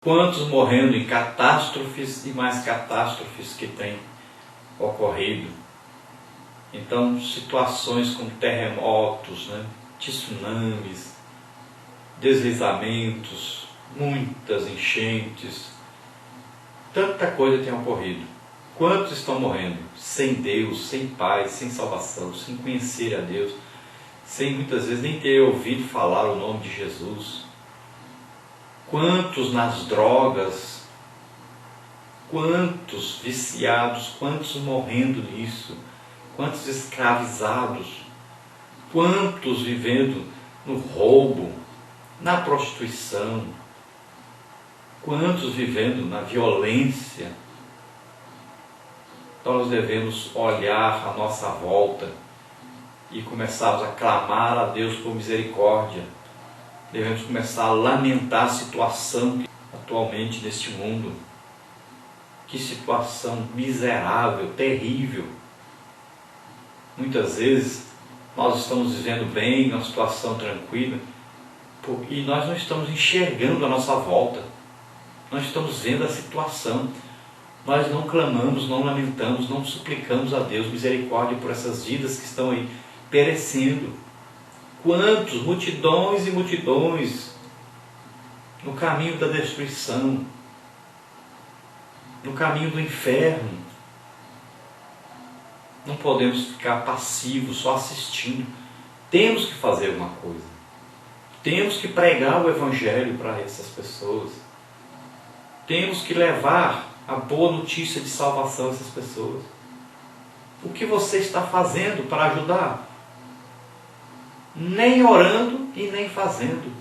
Quantos morrendo em catástrofes e mais catástrofes que têm ocorrido. Então, situações como terremotos, tsunamis, deslizamentos, muitas enchentes, tanta coisa tem ocorrido. Quantos estão morrendo sem Deus, sem paz, sem salvação, sem conhecer a Deus, sem muitas vezes nem ter ouvido falar o nome de Jesus? Quantos nas drogas, quantos viciados, quantos morrendo nisso, quantos escravizados, quantos vivendo no roubo, na prostituição, quantos vivendo na violência. Então nós devemos olhar à nossa volta e começarmos a clamar a Deus por misericórdia. Devemos começar a lamentar a situação atualmente neste mundo. Que situação miserável, terrível. Muitas vezes nós estamos vivendo bem, uma situação tranquila, e nós não estamos enxergando a nossa volta. Nós estamos vendo a situação. Nós não clamamos, não lamentamos, não suplicamos a Deus misericórdia por essas vidas que estão aí perecendo. Quantos, multidões e multidões no caminho da destruição, no caminho do inferno. Não podemos ficar passivos, só assistindo. Temos que fazer alguma coisa. Temos que pregar o Evangelho para essas pessoas. Temos que levar a boa notícia de salvação a essas pessoas. O que você está fazendo para ajudar? Nem orando e nem fazendo.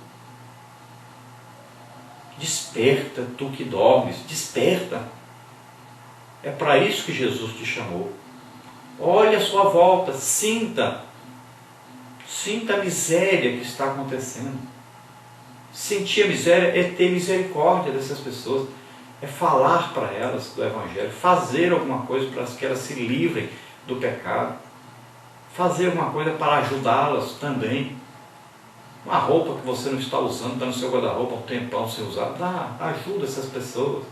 Desperta, tu que dormes, desperta. É para isso que Jesus te chamou. Olhe à sua volta, sinta a miséria que está acontecendo. Sentir a miséria é ter misericórdia dessas pessoas, é falar para elas do Evangelho, fazer alguma coisa para que elas se livrem do pecado. Fazer alguma coisa para ajudá-las também. Uma roupa que você não está usando, está no seu guarda-roupa há um tempão sem usar, ajuda essas pessoas.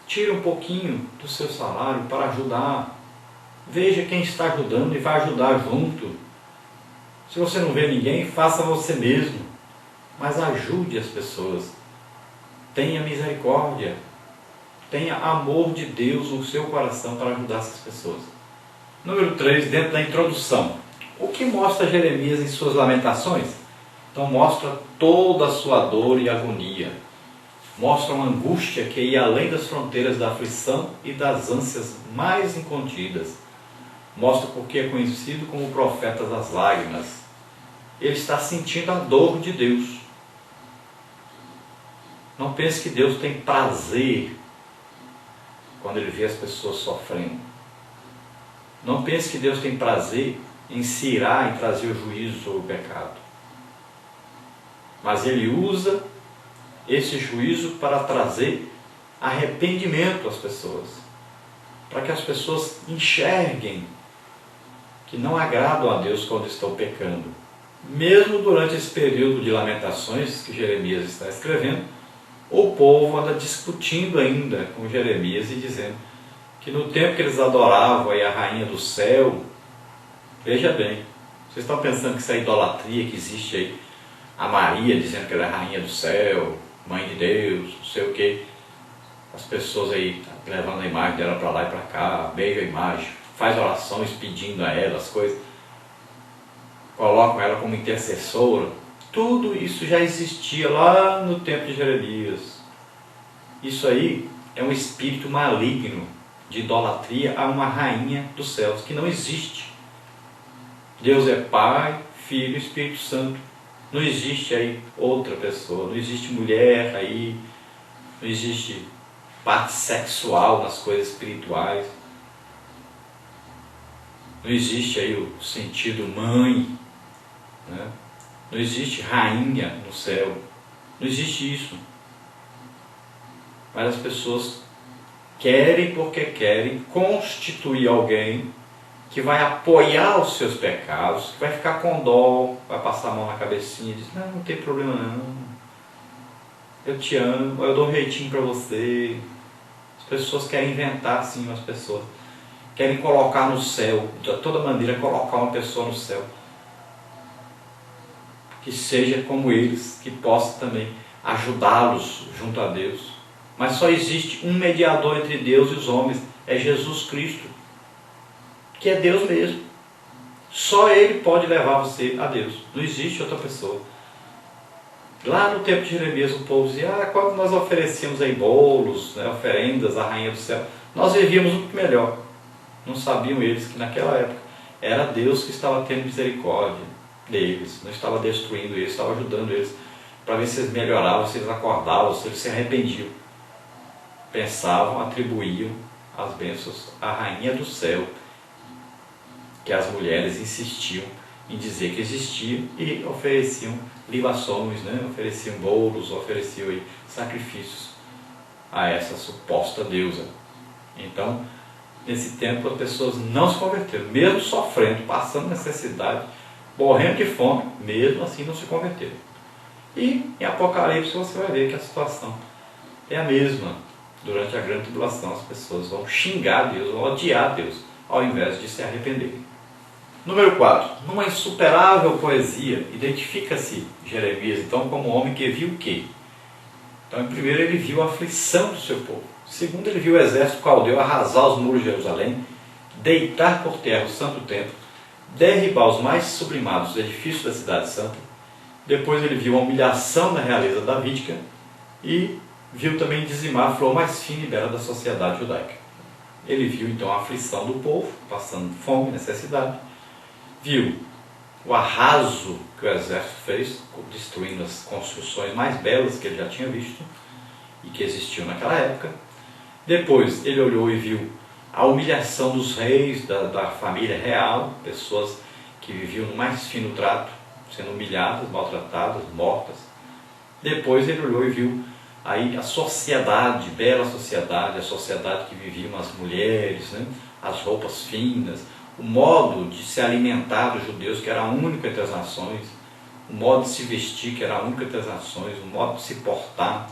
Tire um pouquinho do seu salário para ajudar. Veja quem está ajudando e vai ajudar junto. Se você não vê ninguém, faça você mesmo. Mas ajude as pessoas. Tenha misericórdia. Tenha amor de Deus no seu coração para ajudar essas pessoas. Número 3, dentro da introdução. O que mostra Jeremias em suas lamentações? Então mostra toda a sua dor e agonia. Mostra uma angústia que ia além das fronteiras da aflição e das ânsias mais incontidas. Mostra porque é conhecido como o profeta das lágrimas. Ele está sentindo a dor de Deus. Não pense que Deus tem prazer quando Ele vê as pessoas sofrendo. Não pense que Deus tem prazer em se irar, em trazer o juízo sobre o pecado. Mas Ele usa esse juízo para trazer arrependimento às pessoas. Para que as pessoas enxerguem que não agradam a Deus quando estão pecando. Mesmo durante esse período de lamentações que Jeremias está escrevendo, o povo anda discutindo ainda com Jeremias e dizendo que no tempo que eles adoravam aí a rainha do céu, veja bem, vocês estão pensando que isso é idolatria que existe aí, a Maria dizendo que ela é a rainha do céu, mãe de Deus, não sei o que, as pessoas aí levando a imagem dela para lá e para cá, beija a imagem, faz orações pedindo a ela as coisas, colocam ela como intercessora. Tudo isso já existia lá no tempo de Jeremias. Isso aí é um espírito maligno de idolatria a uma rainha dos céus, que não existe. Deus é Pai, Filho e Espírito Santo. Não existe aí outra pessoa, não existe mulher aí, não existe parte sexual nas coisas espirituais. Não existe aí o sentido mãe, Não existe rainha no céu. Não existe isso. Mas as pessoas querem porque querem constituir alguém que vai apoiar os seus pecados, que vai ficar com dó, vai passar a mão na cabecinha e diz, não tem problema não. eu te amo, eu dou um jeitinho para você. As pessoas querem inventar assim, as pessoas querem colocar no céu, de toda maneira colocar uma pessoa no céu que seja como eles, que possa também ajudá-los junto a Deus. Mas só existe um mediador entre Deus e os homens, é Jesus Cristo, que é Deus mesmo. Só Ele pode levar você a Deus, não existe outra pessoa. Lá no tempo de Jeremias o povo dizia, quando nós oferecíamos aí bolos, né, oferendas à Rainha do Céu, nós vivíamos muito melhor. Não sabiam eles que naquela época era Deus que estava tendo misericórdia deles, não estava destruindo eles, estava ajudando eles para ver se eles melhoravam, se eles acordavam, se eles se arrependiam. Pensavam, atribuíam as bênçãos à Rainha do Céu, que as mulheres insistiam em dizer que existia, e ofereciam libações, né? Ofereciam bolos, ofereciam aí sacrifícios a essa suposta deusa. Então, nesse tempo as pessoas não se converteram, mesmo sofrendo, passando necessidade, morrendo de fome, mesmo assim não se converteram. E em Apocalipse você vai ver que a situação é a mesma. Durante a grande tribulação as pessoas vão xingar Deus, vão odiar Deus, ao invés de se arrependerem. Número 4. Numa insuperável poesia, identifica-se Jeremias então como um homem que viu o quê? Então, primeiro ele viu a aflição do seu povo. Segundo, ele viu o exército caldeu arrasar os muros de Jerusalém, deitar por terra o santo templo, derribar os mais sublimados edifícios da cidade santa. Depois ele viu a humilhação da realeza davídica e viu também dizimar a flor mais fina e bela da sociedade judaica. Ele viu então a aflição do povo, passando fome, necessidade. Viu o arraso que o exército fez, destruindo as construções mais belas que ele já tinha visto e que existiam naquela época. Depois ele olhou e viu a humilhação dos reis, da família real, pessoas que viviam no mais fino trato, sendo humilhadas, maltratadas, mortas. Depois ele olhou e viu aí a sociedade, bela sociedade, a sociedade que viviam as mulheres, né? As roupas finas, o modo de se alimentar dos judeus, que era único entre as nações, o modo de se vestir, que era único entre as nações, o modo de se portar,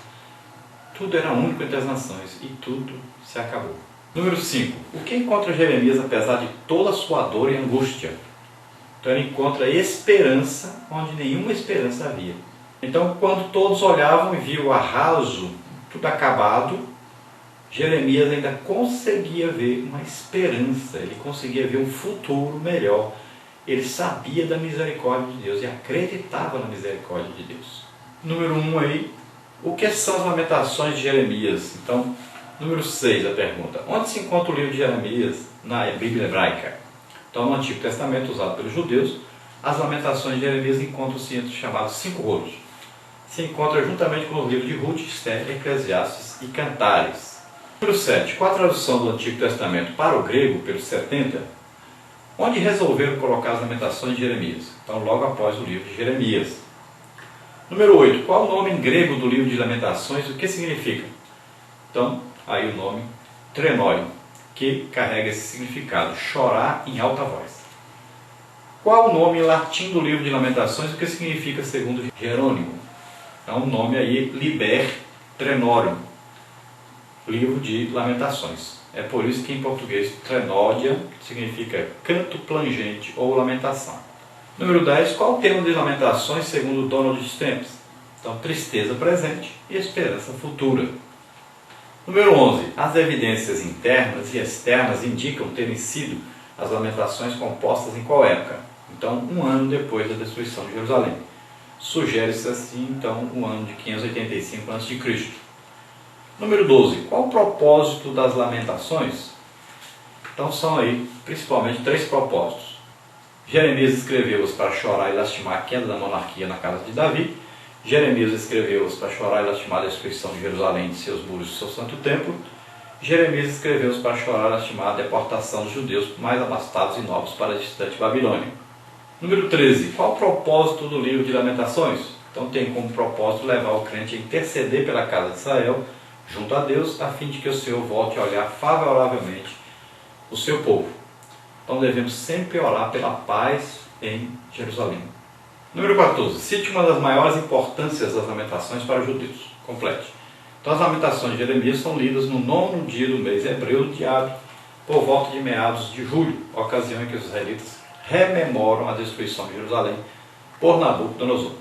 tudo era único entre as nações e tudo se acabou. Número 5. O que encontra Jeremias apesar de toda a sua dor e angústia? Então ele encontra esperança onde nenhuma esperança havia. Então, quando todos olhavam e viam o arraso, tudo acabado, Jeremias ainda conseguia ver uma esperança, ele conseguia ver um futuro melhor. Ele sabia da misericórdia de Deus e acreditava na misericórdia de Deus. Número 1 aí, o que são as lamentações de Jeremias? Então, número 6 a pergunta, onde se encontra o livro de Jeremias na Bíblia hebraica? Então, no Antigo Testamento, usado pelos judeus, as lamentações de Jeremias encontram-se entre os chamados 5 rolos. Se encontra juntamente com os livros de Ruth, Esther, Eclesiastes e Cantares. Número 7. Qual a tradução do Antigo Testamento para o grego, pelos 70? Onde resolveram colocar as lamentações de Jeremias? Então, logo após o livro de Jeremias. Número 8. Qual o nome em grego do livro de lamentações? O que significa? Então, aí o nome Trenório, que carrega esse significado, chorar em alta voz. Qual o nome em latim do livro de lamentações? O que significa segundo Jerônimo? É um nome aí, Liber Trenorium, livro de lamentações. É por isso que em português Trenódia significa canto plangente ou lamentação. Número 10. Qual o tema de lamentações segundo Donald Stamps? Então, tristeza presente e esperança futura. Número 11. As evidências internas e externas indicam terem sido as lamentações compostas em qual época? Então, um ano depois da destruição de Jerusalém. Sugere-se assim, então, o ano de 585 a.C. Número 12. Qual o propósito das lamentações? Então, são aí, principalmente, 3 propósitos. Jeremias escreveu-os para chorar e lastimar a queda da monarquia na casa de Davi. Jeremias escreveu-os para chorar e lastimar a destruição de Jerusalém, de seus muros e de seu santo templo. Jeremias escreveu-os para chorar e lastimar a deportação dos judeus mais abastados e nobres para a distante Babilônia. Número 13. Qual o propósito do livro de Lamentações? Então tem como propósito levar o crente a interceder pela casa de Israel, junto a Deus, a fim de que o Senhor volte a olhar favoravelmente o seu povo. Então devemos sempre orar pela paz em Jerusalém. Número 14. Cite uma das maiores importâncias das lamentações para os judeus. Complete. Então as lamentações de Jeremias são lidas no 9º dia do mês hebreu de Ab, por volta de meados de julho, ocasião em que os israelitas rememoram a destruição de Jerusalém por Nabucodonosor.